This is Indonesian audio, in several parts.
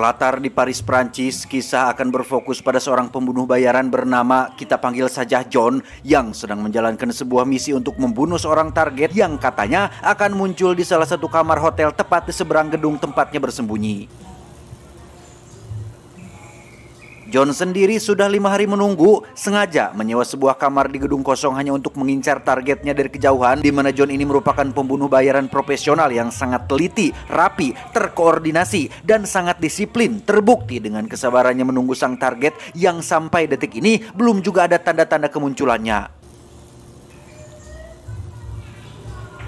Berlatar di Paris, Prancis, kisah akan berfokus pada seorang pembunuh bayaran bernama kita panggil saja John yang sedang menjalankan sebuah misi untuk membunuh seorang target yang katanya akan muncul di salah satu kamar hotel tepat di seberang gedung tempatnya bersembunyi. John sendiri sudah 5 hari menunggu, sengaja menyewa sebuah kamar di gedung kosong hanya untuk mengincar targetnya dari kejauhan, di mana John ini merupakan pembunuh bayaran profesional yang sangat teliti, rapi, terkoordinasi, dan sangat disiplin, terbukti dengan kesabarannya menunggu sang target yang sampai detik ini belum juga ada tanda-tanda kemunculannya.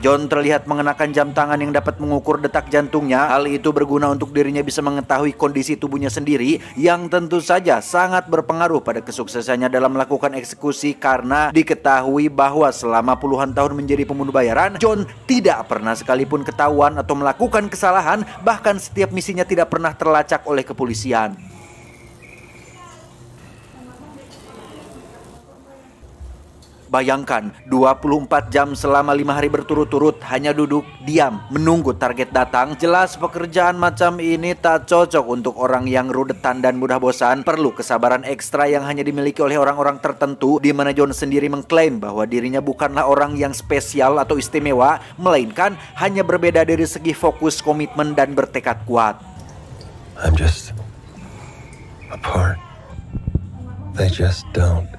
John terlihat mengenakan jam tangan yang dapat mengukur detak jantungnya. Hal itu berguna untuk dirinya bisa mengetahui kondisi tubuhnya sendiri, yang tentu saja sangat berpengaruh pada kesuksesannya dalam melakukan eksekusi, karena diketahui bahwa selama puluhan tahun menjadi pembunuh bayaran, John tidak pernah sekalipun ketahuan atau melakukan kesalahan, bahkan setiap misinya tidak pernah terlacak oleh kepolisian. Bayangkan, 24 jam selama 5 hari berturut-turut hanya duduk, diam, menunggu target datang. Jelas pekerjaan macam ini tak cocok untuk orang yang rudetan dan mudah bosan. Perlu kesabaran ekstra yang hanya dimiliki oleh orang-orang tertentu, di mana John sendiri mengklaim bahwa dirinya bukanlah orang yang spesial atau istimewa, melainkan hanya berbeda dari segi fokus, komitmen, dan bertekad kuat. I'm just a part. They just don't.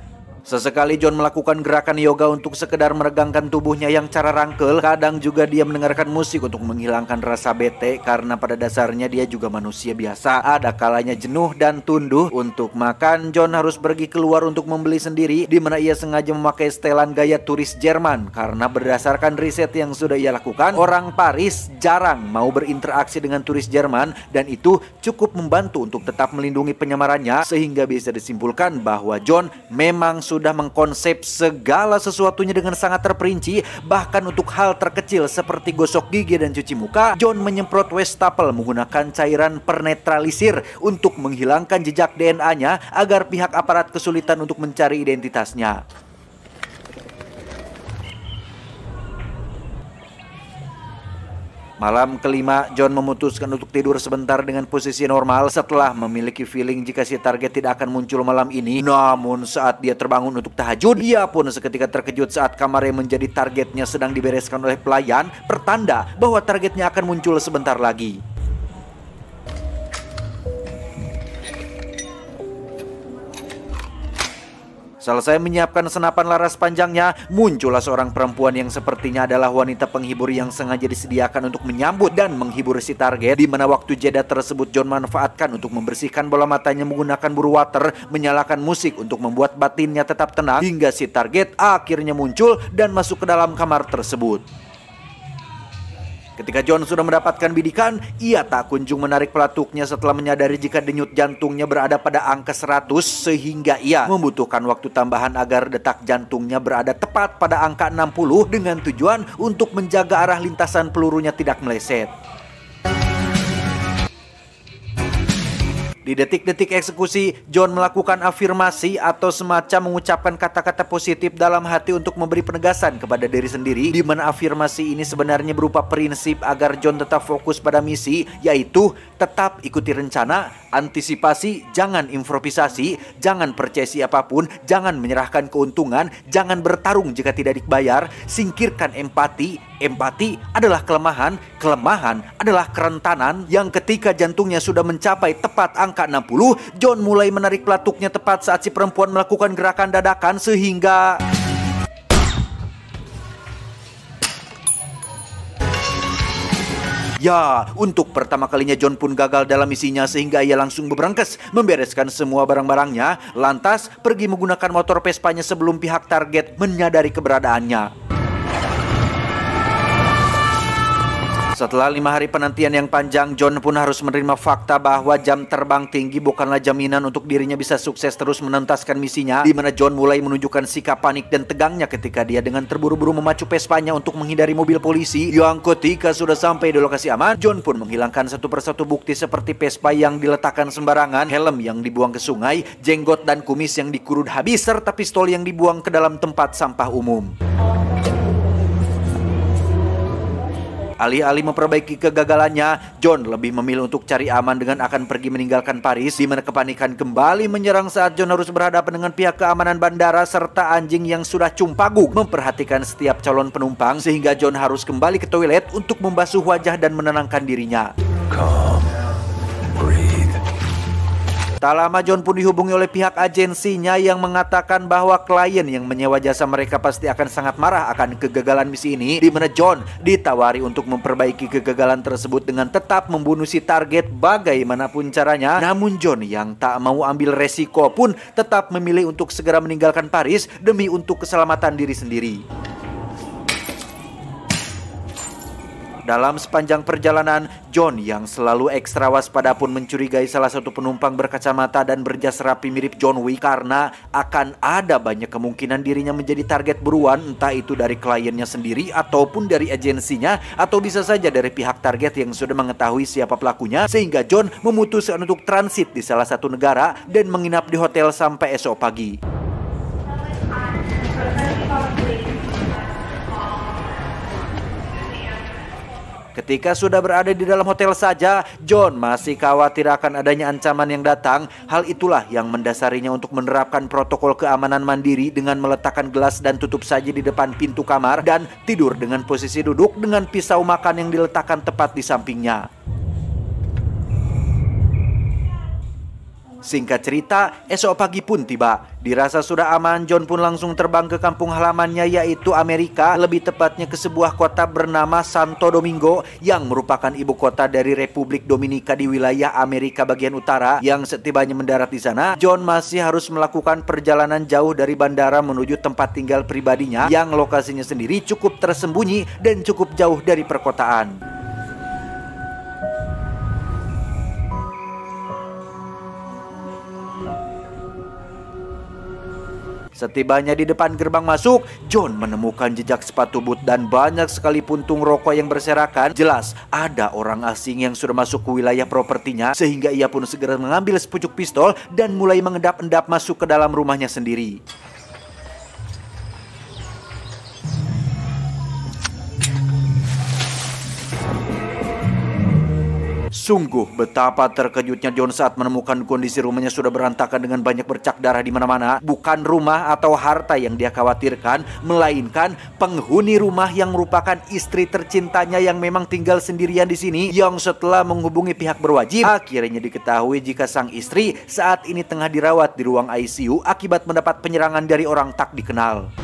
Sesekali John melakukan gerakan yoga untuk sekedar meregangkan tubuhnya yang cara rangkel. Kadang juga dia mendengarkan musik untuk menghilangkan rasa bete, karena pada dasarnya dia juga manusia biasa. Ada kalanya jenuh dan tunduh. Untuk makan, John harus pergi keluar untuk membeli sendiri, di mana ia sengaja memakai setelan gaya turis Jerman. Karena berdasarkan riset yang sudah ia lakukan, orang Paris jarang mau berinteraksi dengan turis Jerman, dan itu cukup membantu untuk tetap melindungi penyamarannya, sehingga bisa disimpulkan bahwa John memang sudah mengkonsep segala sesuatunya dengan sangat terperinci. Bahkan untuk hal terkecil seperti gosok gigi dan cuci muka, John menyemprot wastafel menggunakan cairan pernetralisir untuk menghilangkan jejak DNA-nya agar pihak aparat kesulitan untuk mencari identitasnya. Malam kelima, John memutuskan untuk tidur sebentar dengan posisi normal setelah memiliki feeling jika si target tidak akan muncul malam ini. Namun saat dia terbangun untuk tahajud, ia pun seketika terkejut saat kamar yang menjadi targetnya sedang dibereskan oleh pelayan, pertanda bahwa targetnya akan muncul sebentar lagi. Selesai menyiapkan senapan laras panjangnya, muncullah seorang perempuan yang sepertinya adalah wanita penghibur yang sengaja disediakan untuk menyambut dan menghibur si target, di mana waktu jeda tersebut John manfaatkan untuk membersihkan bola matanya menggunakan buru water, menyalakan musik untuk membuat batinnya tetap tenang, hingga si target akhirnya muncul dan masuk ke dalam kamar tersebut. Ketika John sudah mendapatkan bidikan, ia tak kunjung menarik pelatuknya setelah menyadari jika denyut jantungnya berada pada angka 100, sehingga ia membutuhkan waktu tambahan agar detak jantungnya berada tepat pada angka 60 dengan tujuan untuk menjaga arah lintasan pelurunya tidak meleset. Di detik-detik eksekusi, John melakukan afirmasi atau semacam mengucapkan kata-kata positif dalam hati untuk memberi penegasan kepada diri sendiri, di mana afirmasi ini sebenarnya berupa prinsip agar John tetap fokus pada misi, yaitu tetap ikuti rencana, antisipasi, jangan improvisasi, jangan percaya siapapun, jangan menyerahkan keuntungan, jangan bertarung jika tidak dibayar, singkirkan empati. Empati adalah kelemahan, kelemahan adalah kerentanan, yang ketika jantungnya sudah mencapai tepat angka 60, John mulai menarik pelatuknya tepat saat si perempuan melakukan gerakan dadakan, sehingga ya, untuk pertama kalinya John pun gagal dalam misinya, sehingga ia langsung berangkas membereskan semua barang-barangnya, lantas pergi menggunakan motor Vespanya sebelum pihak target menyadari keberadaannya. Setelah 5 hari penantian yang panjang, John pun harus menerima fakta bahwa jam terbang tinggi bukanlah jaminan untuk dirinya bisa sukses terus menuntaskan misinya, di mana John mulai menunjukkan sikap panik dan tegangnya ketika dia dengan terburu-buru memacu Vespanya untuk menghindari mobil polisi. Yang ketika sudah sampai di lokasi aman, John pun menghilangkan satu persatu bukti seperti Vespa yang diletakkan sembarangan, helm yang dibuang ke sungai, jenggot dan kumis yang dikurut habis, serta pistol yang dibuang ke dalam tempat sampah umum. Alih-alih memperbaiki kegagalannya, John lebih memilih untuk cari aman dengan akan pergi meninggalkan Paris, di mana kepanikan kembali menyerang saat John harus berhadapan dengan pihak keamanan bandara serta anjing yang sudah cumpagung memperhatikan setiap calon penumpang, sehingga John harus kembali ke toilet untuk membasuh wajah dan menenangkan dirinya. Calm. Breathe. Tak lama John pun dihubungi oleh pihak agensinya yang mengatakan bahwa klien yang menyewa jasa mereka pasti akan sangat marah akan kegagalan misi ini, di mana John ditawari untuk memperbaiki kegagalan tersebut dengan tetap membunuh si target bagaimanapun caranya. Namun John yang tak mau ambil resiko pun tetap memilih untuk segera meninggalkan Paris demi untuk keselamatan diri sendiri. Dalam sepanjang perjalanan, John yang selalu ekstra waspada pun mencurigai salah satu penumpang berkacamata dan berjas rapi mirip John Wick, karena akan ada banyak kemungkinan dirinya menjadi target buruan, entah itu dari kliennya sendiri ataupun dari agensinya, atau bisa saja dari pihak target yang sudah mengetahui siapa pelakunya, sehingga John memutuskan untuk transit di salah satu negara dan menginap di hotel sampai esok pagi. Ketika sudah berada di dalam hotel saja, John masih khawatir akan adanya ancaman yang datang. Hal itulah yang mendasarinya untuk menerapkan protokol keamanan mandiri dengan meletakkan gelas dan tutup saji di depan pintu kamar dan tidur dengan posisi duduk dengan pisau makan yang diletakkan tepat di sampingnya. Singkat cerita, esok pagi pun tiba. Dirasa sudah aman, John pun langsung terbang ke kampung halamannya, yaitu Amerika, lebih tepatnya ke sebuah kota bernama Santo Domingo yang merupakan ibu kota dari Republik Dominika di wilayah Amerika bagian utara. Yang setibanya mendarat di sana, John masih harus melakukan perjalanan jauh dari bandara menuju tempat tinggal pribadinya yang lokasinya sendiri cukup tersembunyi dan cukup jauh dari perkotaan. Setibanya di depan gerbang masuk, John menemukan jejak sepatu boot dan banyak sekali puntung rokok yang berserakan. Jelas ada orang asing yang sudah masuk ke wilayah propertinya, sehingga ia pun segera mengambil sepucuk pistol dan mulai mengendap-endap masuk ke dalam rumahnya sendiri. Sungguh betapa terkejutnya John saat menemukan kondisi rumahnya sudah berantakan dengan banyak bercak darah di mana-mana. Bukan rumah atau harta yang dia khawatirkan, melainkan penghuni rumah yang merupakan istri tercintanya yang memang tinggal sendirian di sini, yang setelah menghubungi pihak berwajib, akhirnya diketahui jika sang istri saat ini tengah dirawat di ruang ICU akibat mendapat penyerangan dari orang tak dikenal.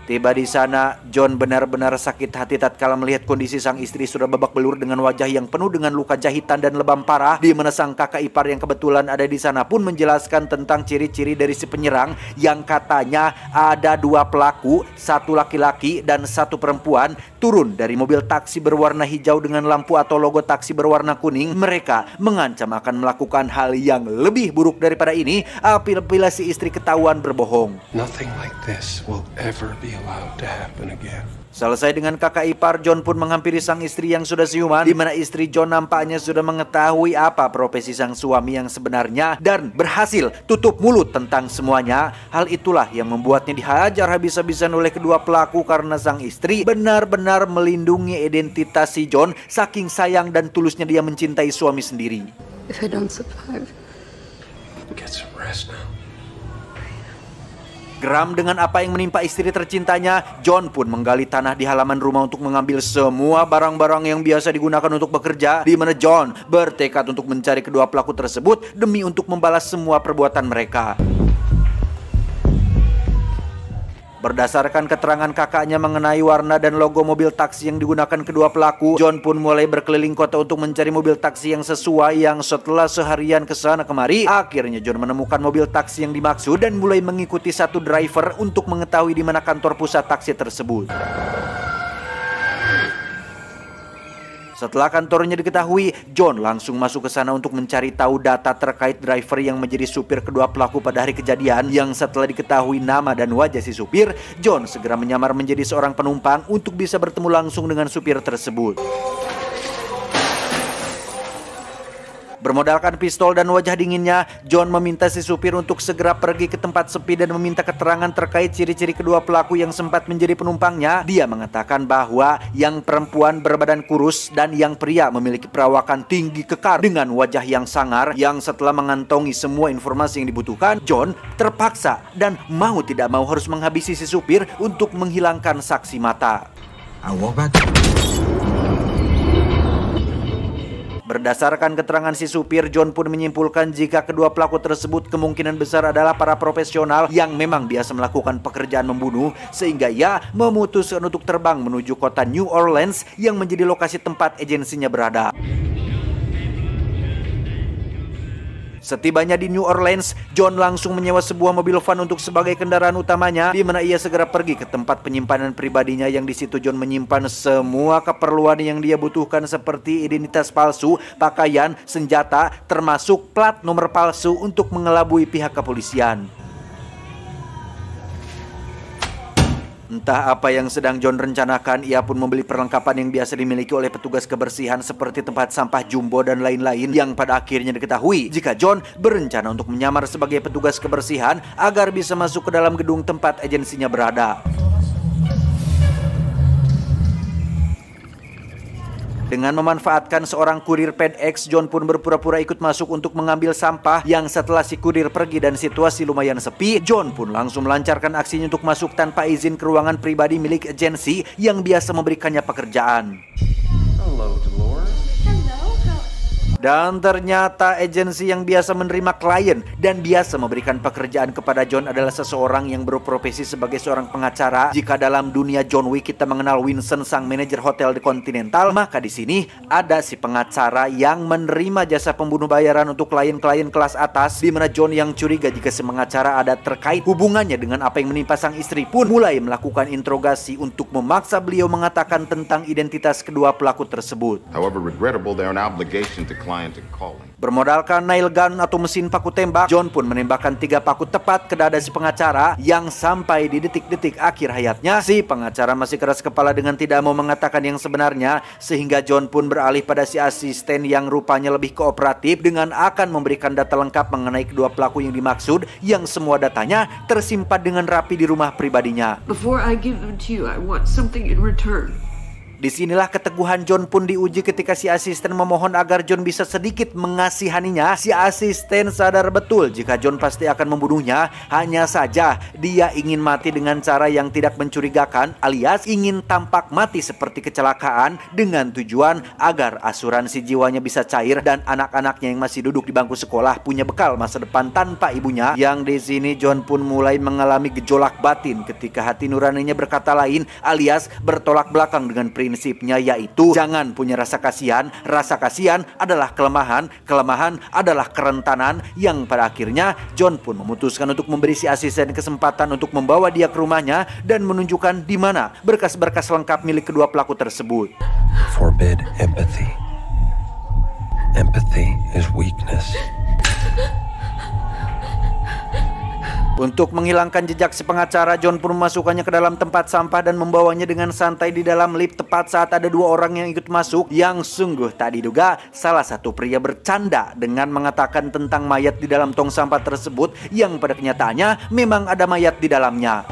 Tiba di sana, John benar-benar sakit hati tatkala melihat kondisi sang istri sudah babak belur dengan wajah yang penuh dengan luka jahitan dan lebam parah, di mana sang kakak ipar yang kebetulan ada di sana pun menjelaskan tentang ciri-ciri dari si penyerang yang katanya ada dua pelaku, satu laki-laki dan satu perempuan, turun dari mobil taksi berwarna hijau dengan lampu atau logo taksi berwarna kuning. Mereka mengancam akan melakukan hal yang lebih buruk daripada ini apabila si istri ketahuan berbohong. Nothing like this will ever be allowed to happen again. Selesai dengan kakak ipar, John pun menghampiri sang istri yang sudah siuman, di mana istri John nampaknya sudah mengetahui apa profesi sang suami yang sebenarnya dan berhasil tutup mulut tentang semuanya. Hal itulah yang membuatnya dihajar habis-habisan oleh kedua pelaku karena sang istri benar-benar melindungi identitas si John, saking sayang dan tulusnya dia mencintai suami sendiri. If I don't survive, Get some rest now. Geram dengan apa yang menimpa istri tercintanya, John pun menggali tanah di halaman rumah untuk mengambil semua barang-barang yang biasa digunakan untuk bekerja, di mana John bertekad untuk mencari kedua pelaku tersebut demi untuk membalas semua perbuatan mereka. Berdasarkan keterangan kakaknya mengenai warna dan logo mobil taksi yang digunakan kedua pelaku, John pun mulai berkeliling kota untuk mencari mobil taksi yang sesuai. Yang setelah seharian kesana kemari, akhirnya John menemukan mobil taksi yang dimaksud dan mulai mengikuti satu driver untuk mengetahui di mana kantor pusat taksi tersebut. Setelah kantornya diketahui, John langsung masuk ke sana untuk mencari tahu data terkait driver yang menjadi supir kedua pelaku pada hari kejadian. Yang setelah diketahui nama dan wajah si supir, John segera menyamar menjadi seorang penumpang untuk bisa bertemu langsung dengan supir tersebut. Bermodalkan pistol dan wajah dinginnya, John meminta si supir untuk segera pergi ke tempat sepi dan meminta keterangan terkait ciri-ciri kedua pelaku yang sempat menjadi penumpangnya. Dia mengatakan bahwa yang perempuan berbadan kurus dan yang pria memiliki perawakan tinggi kekar dengan wajah yang sangar. Yang setelah mengantongi semua informasi yang dibutuhkan, John terpaksa dan mau tidak mau harus menghabisi si supir untuk menghilangkan saksi mata. Berdasarkan keterangan si supir, John pun menyimpulkan jika kedua pelaku tersebut kemungkinan besar adalah para profesional yang memang biasa melakukan pekerjaan membunuh, sehingga ia memutuskan untuk terbang menuju kota New Orleans yang menjadi lokasi tempat agensinya berada. Setibanya di New Orleans, John langsung menyewa sebuah mobil van untuk sebagai kendaraan utamanya, di mana ia segera pergi ke tempat penyimpanan pribadinya yang di situ John menyimpan semua keperluan yang dia butuhkan seperti identitas palsu, pakaian, senjata, termasuk plat nomor palsu untuk mengelabui pihak kepolisian. Entah apa yang sedang John rencanakan, ia pun membeli perlengkapan yang biasa dimiliki oleh petugas kebersihan seperti tempat sampah jumbo dan lain-lain, yang pada akhirnya diketahui jika John berencana untuk menyamar sebagai petugas kebersihan agar bisa masuk ke dalam gedung tempat agensinya berada. Dengan memanfaatkan seorang kurir FedEx, John pun berpura-pura ikut masuk untuk mengambil sampah. Yang setelah si kurir pergi dan situasi lumayan sepi, John pun langsung melancarkan aksinya untuk masuk tanpa izin ke ruangan pribadi milik agensi yang biasa memberikannya pekerjaan. Hello, Dolores. Dan ternyata agensi yang biasa menerima klien dan biasa memberikan pekerjaan kepada John adalah seseorang yang berprofesi sebagai seorang pengacara. Jika dalam dunia John Wick kita mengenal Winston sang manajer hotel di Continental, maka di sini ada si pengacara yang menerima jasa pembunuh bayaran untuk klien-klien kelas atas, di mana John yang curiga jika si pengacara ada terkait hubungannya dengan apa yang menimpa sang istri pun mulai melakukan interogasi untuk memaksa beliau mengatakan tentang identitas kedua pelaku tersebut. However regrettable, they are an obligation to client and calling. Bermodalkan nail gun atau mesin paku tembak, John pun menembakkan 3 paku tepat ke dada si pengacara, yang sampai di detik-detik akhir hayatnya si pengacara masih keras kepala dengan tidak mau mengatakan yang sebenarnya, sehingga John pun beralih pada si asisten yang rupanya lebih kooperatif dengan akan memberikan data lengkap mengenai kedua pelaku yang dimaksud, yang semua datanya tersimpan dengan rapi di rumah pribadinya. Before I give them to you, I want something in return. Disinilah keteguhan John pun diuji ketika si asisten memohon agar John bisa sedikit mengasihaninya. Si asisten sadar betul jika John pasti akan membunuhnya. Hanya saja dia ingin mati dengan cara yang tidak mencurigakan, alias ingin tampak mati seperti kecelakaan, dengan tujuan agar asuransi jiwanya bisa cair dan anak-anaknya yang masih duduk di bangku sekolah punya bekal masa depan tanpa ibunya. Yang di sini John pun mulai mengalami gejolak batin ketika hati nuraninya berkata lain, alias bertolak belakang dengan prinsipnya, yaitu jangan punya rasa kasihan adalah kelemahan, kelemahan adalah kerentanan, yang pada akhirnya John pun memutuskan untuk memberi si asisten kesempatan untuk membawa dia ke rumahnya dan menunjukkan di mana berkas-berkas lengkap milik kedua pelaku tersebut. Forbid empathy. Empathy is weakness. Untuk menghilangkan jejak si pengacara, John pun memasukkannya ke dalam tempat sampah dan membawanya dengan santai di dalam lift tepat saat ada 2 orang yang ikut masuk, yang sungguh tak diduga salah satu pria bercanda dengan mengatakan tentang mayat di dalam tong sampah tersebut, yang pada kenyataannya memang ada mayat di dalamnya.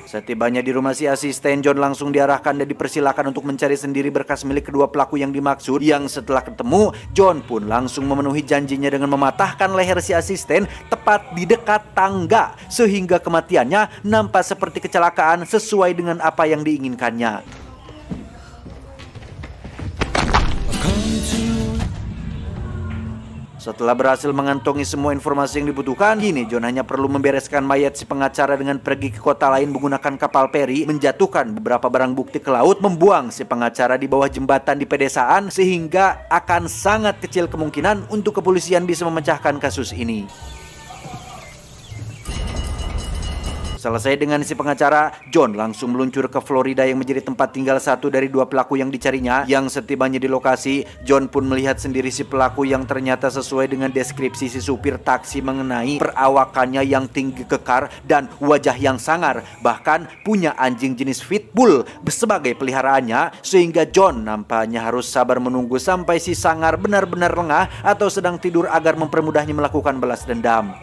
Setibanya di rumah si asisten, John langsung diarahkan dan dipersilakan untuk mencari sendiri berkas milik kedua pelaku yang dimaksud. Yang setelah ketemu, John pun langsung memenuhi janjinya dengan mematahkan leher si asisten tepat di dekat tangga, sehingga kematiannya nampak seperti kecelakaan sesuai dengan apa yang diinginkannya. Setelah berhasil mengantongi semua informasi yang dibutuhkan, kini John hanya perlu membereskan mayat si pengacara dengan pergi ke kota lain menggunakan kapal peri, menjatuhkan beberapa barang bukti ke laut, membuang si pengacara di bawah jembatan di pedesaan, sehingga akan sangat kecil kemungkinan untuk kepolisian bisa memecahkan kasus ini. Selesai dengan si pengacara, John langsung meluncur ke Florida yang menjadi tempat tinggal satu dari 2 pelaku yang dicarinya. Yang setibanya di lokasi, John pun melihat sendiri si pelaku yang ternyata sesuai dengan deskripsi si supir taksi mengenai perawakannya yang tinggi kekar dan wajah yang sangar. Bahkan punya anjing jenis pitbull sebagai peliharaannya, sehingga John nampaknya harus sabar menunggu sampai si sangar benar-benar lengah atau sedang tidur agar mempermudahnya melakukan balas dendam.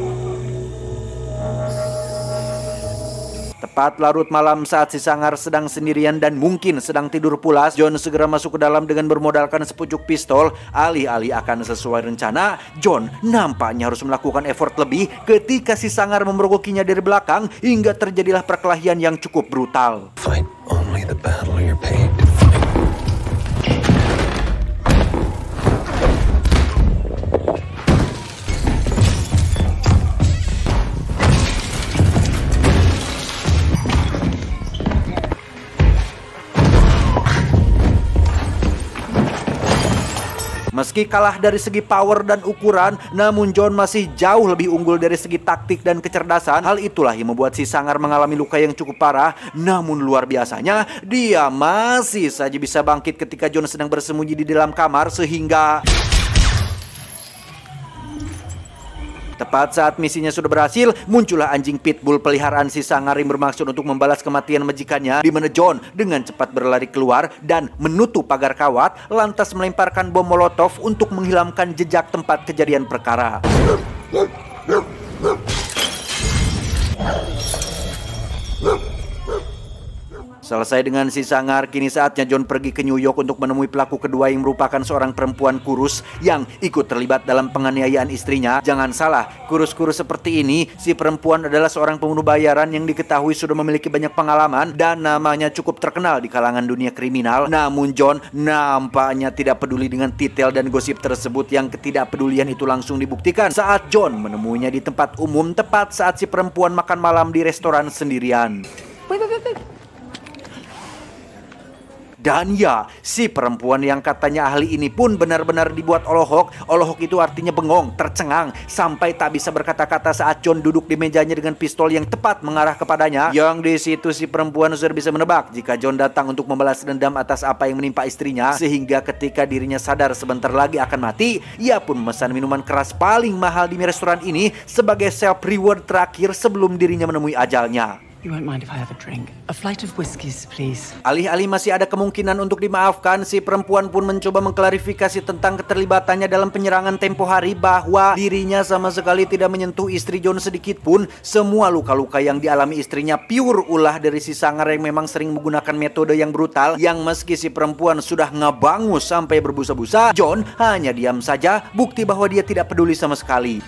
Tepat larut malam saat si sangar sedang sendirian dan mungkin sedang tidur pulas, John segera masuk ke dalam dengan bermodalkan sepucuk pistol. Alih-alih akan sesuai rencana, John nampaknya harus melakukan effort lebih ketika si sangar memergokinya dari belakang hingga terjadilah perkelahian yang cukup brutal. Fight only the battle you're paid to fight. Meski kalah dari segi power dan ukuran, namun John masih jauh lebih unggul dari segi taktik dan kecerdasan. Hal itulah yang membuat si sangar mengalami luka yang cukup parah. Namun luar biasanya, dia masih saja bisa bangkit ketika John sedang bersembunyi di dalam kamar, sehingga tepat saat misinya sudah berhasil, muncullah anjing pitbull peliharaan si sangar yang bermaksud untuk membalas kematian majikannya, di mana John dengan cepat berlari keluar dan menutup pagar kawat, lantas melemparkan bom molotov untuk menghilangkan jejak tempat kejadian perkara. Selesai dengan si sangar, kini saatnya John pergi ke New York untuk menemui pelaku kedua yang merupakan seorang perempuan kurus yang ikut terlibat dalam penganiayaan istrinya. Jangan salah, kurus-kurus seperti ini, si perempuan adalah seorang pembunuh bayaran yang diketahui sudah memiliki banyak pengalaman dan namanya cukup terkenal di kalangan dunia kriminal. Namun John nampaknya tidak peduli dengan detail dan gosip tersebut, yang ketidakpedulian itu langsung dibuktikan saat John menemuinya di tempat umum tepat saat si perempuan makan malam di restoran sendirian. Wait. Dan ya, si perempuan yang katanya ahli ini pun benar-benar dibuat olohok. Olohok itu artinya bengong, tercengang, sampai tak bisa berkata-kata saat John duduk di mejanya dengan pistol yang tepat mengarah kepadanya. Yang di situ si perempuan sudah bisa menebak jika John datang untuk membalas dendam atas apa yang menimpa istrinya. Sehingga ketika dirinya sadar sebentar lagi akan mati, ia pun memesan minuman keras paling mahal di restoran ini sebagai self reward terakhir sebelum dirinya menemui ajalnya. You won't mind if I have a drink? A flight of whiskeys, please. Alih-alih masih ada kemungkinan untuk dimaafkan, si perempuan pun mencoba mengklarifikasi tentang keterlibatannya dalam penyerangan tempo hari, bahwa dirinya sama sekali tidak menyentuh istri John sedikit pun. Semua luka-luka yang dialami istrinya pure ulah dari si sangar yang memang sering menggunakan metode yang brutal, yang meski si perempuan sudah ngebangus sampai berbusa-busa, John hanya diam saja, bukti bahwa dia tidak peduli sama sekali.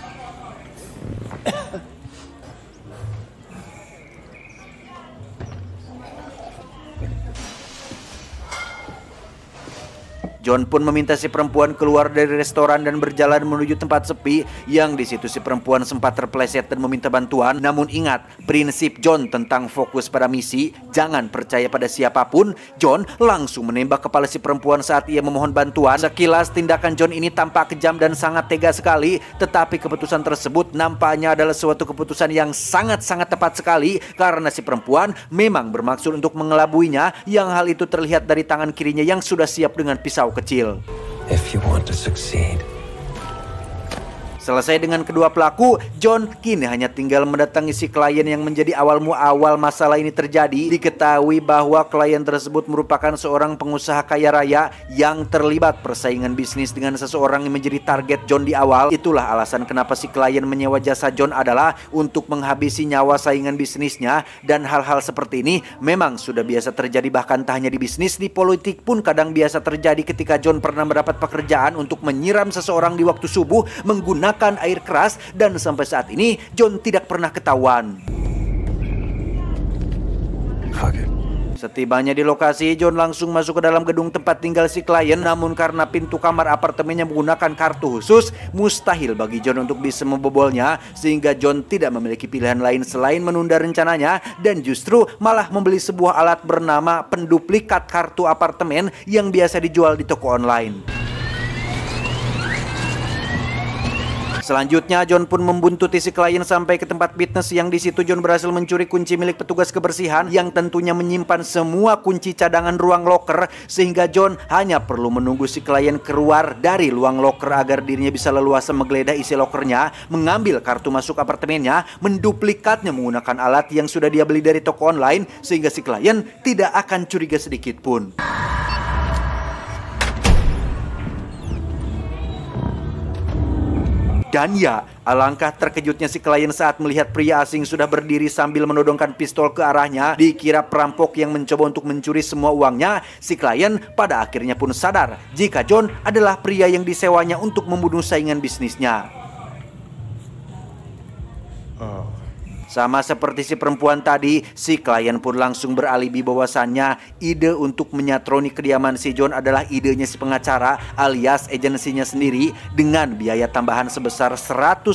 John pun meminta si perempuan keluar dari restoran dan berjalan menuju tempat sepi, yang di situ si perempuan sempat terpleset dan meminta bantuan. Namun ingat, prinsip John tentang fokus pada misi, jangan percaya pada siapapun. John langsung menembak kepala si perempuan saat ia memohon bantuan. Sekilas tindakan John ini tampak kejam dan sangat tega sekali, tetapi keputusan tersebut nampaknya adalah suatu keputusan yang sangat-sangat tepat sekali, karena si perempuan memang bermaksud untuk mengelabuinya, yang hal itu terlihat dari tangan kirinya yang sudah siap dengan pisau kecil. If you want to succeed. Selesai dengan kedua pelaku, John kini hanya tinggal mendatangi si klien yang menjadi awal masalah ini terjadi. Diketahui bahwa klien tersebut merupakan seorang pengusaha kaya raya yang terlibat persaingan bisnis dengan seseorang yang menjadi target John di awal. Itulah alasan kenapa si klien menyewa jasa John adalah untuk menghabisi nyawa saingan bisnisnya. Dan hal-hal seperti ini memang sudah biasa terjadi, bahkan tak hanya di bisnis, di politik pun kadang biasa terjadi. Ketika John pernah mendapat pekerjaan untuk menyiram seseorang di waktu subuh menggunakan air keras, dan sampai saat ini John tidak pernah ketahuan. Setibanya di lokasi, John langsung masuk ke dalam gedung tempat tinggal si klien. Namun karena pintu kamar apartemennya menggunakan kartu khusus, mustahil bagi John untuk bisa membobolnya, sehingga John tidak memiliki pilihan lain selain menunda rencananya dan justru malah membeli sebuah alat bernama penduplikat kartu apartemen yang biasa dijual di toko online. Selanjutnya John pun membuntuti si klien sampai ke tempat fitness yang di situ John berhasil mencuri kunci milik petugas kebersihan yang tentunya menyimpan semua kunci cadangan ruang loker, sehingga John hanya perlu menunggu si klien keluar dari ruang loker agar dirinya bisa leluasa menggeledah isi lokernya, mengambil kartu masuk apartemennya, menduplikatnya menggunakan alat yang sudah dia beli dari toko online, sehingga si klien tidak akan curiga sedikit pun. Dan ya, alangkah terkejutnya si klien saat melihat pria asing sudah berdiri sambil menodongkan pistol ke arahnya. Dikira perampok yang mencoba untuk mencuri semua uangnya, si klien pada akhirnya pun sadar jika John adalah pria yang disewanya untuk membunuh saingan bisnisnya. Sama seperti si perempuan tadi, si klien pun langsung beralibi bahwasannya ide untuk menyatroni kediaman si John adalah idenya si pengacara alias agensinya sendiri, dengan biaya tambahan sebesar $150.000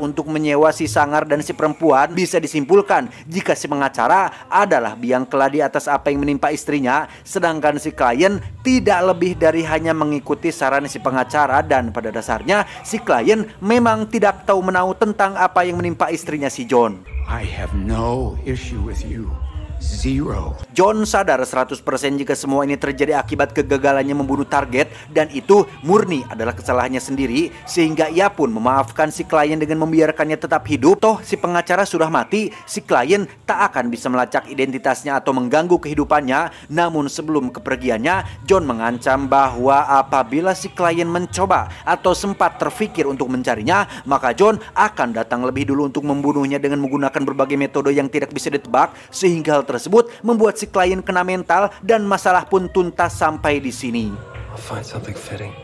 untuk menyewa si sangar dan si perempuan. Bisa disimpulkan jika si pengacara adalah biang keladi atas apa yang menimpa istrinya, sedangkan si klien tidak lebih dari hanya mengikuti saran si pengacara, dan pada dasarnya si klien memang tidak tahu menahu tentang apa yang menimpa istrinya si John. I have no issue with you. Zero. John sadar 100% jika semua ini terjadi akibat kegagalannya membunuh target, dan itu murni adalah kesalahannya sendiri, sehingga ia pun memaafkan si klien dengan membiarkannya tetap hidup. Toh si pengacara sudah mati, si klien tak akan bisa melacak identitasnya atau mengganggu kehidupannya. Namun sebelum kepergiannya, John mengancam bahwa apabila si klien mencoba atau sempat terfikir untuk mencarinya, maka John akan datang lebih dulu untuk membunuhnya dengan menggunakan berbagai metode yang tidak bisa ditebak, sehingga hal tersebut membuat si klien kena mental dan masalah pun tuntas sampai di sini. I'll find something fitting.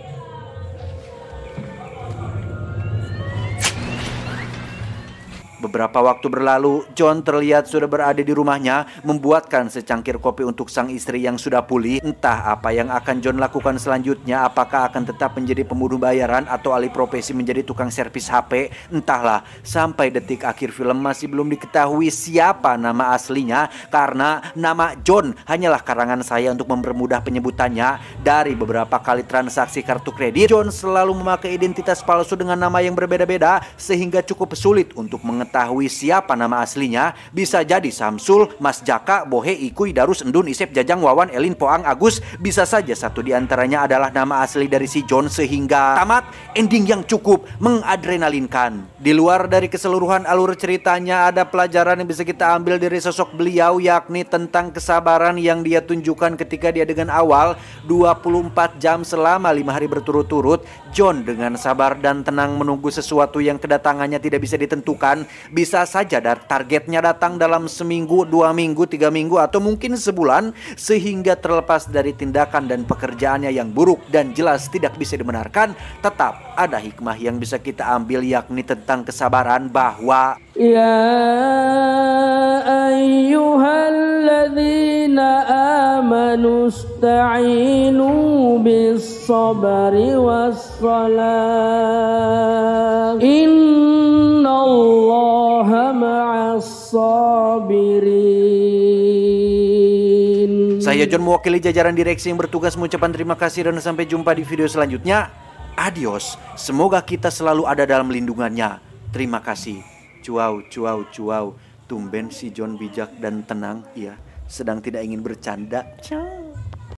Beberapa waktu berlalu, John terlihat sudah berada di rumahnya, membuatkan secangkir kopi untuk sang istri yang sudah pulih. Entah apa yang akan John lakukan selanjutnya, apakah akan tetap menjadi pembunuh bayaran atau alih profesi menjadi tukang servis HP, entahlah. Sampai detik akhir film masih belum diketahui siapa nama aslinya, karena nama John hanyalah karangan saya untuk mempermudah penyebutannya. Dari beberapa kali transaksi kartu kredit, John selalu memakai identitas palsu dengan nama yang berbeda-beda, sehingga cukup sulit untuk mengetahui siapa nama aslinya. Bisa jadi Samsul, Mas Jaka, Bohe, Ikuy, Darus, Endun, Isep, Jajang, Wawan, Elin, Poang, Agus. Bisa saja satu di antaranya adalah nama asli dari si John, sehingga tamat ending yang cukup mengadrenalinkan. Di luar dari keseluruhan alur ceritanya, ada pelajaran yang bisa kita ambil dari sosok beliau, yakni tentang kesabaran yang dia tunjukkan ketika dia dengan awal 24 jam selama 5 hari berturut-turut. John dengan sabar dan tenang menunggu sesuatu yang kedatangannya tidak bisa ditentukan. Bisa saja targetnya datang dalam seminggu, 2 minggu, 3 minggu, atau mungkin sebulan, sehingga terlepas dari tindakan dan pekerjaannya yang buruk dan jelas tidak bisa dibenarkan, tetap ada hikmah yang bisa kita ambil, yakni tentang kesabaran, bahwa ya ayyuhalladzina amanu ista'inu bis-sabri was-salah innallaha ma'as-sabirin. Saya John mewakili jajaran direksi yang bertugas mengucapkan terima kasih dan sampai jumpa di video selanjutnya. Adios. Semoga kita selalu ada dalam lindungannya. Terima kasih. Cuau, cuau, cuau. Tumben si John bijak dan tenang. Ya, sedang tidak ingin bercanda. Ciao.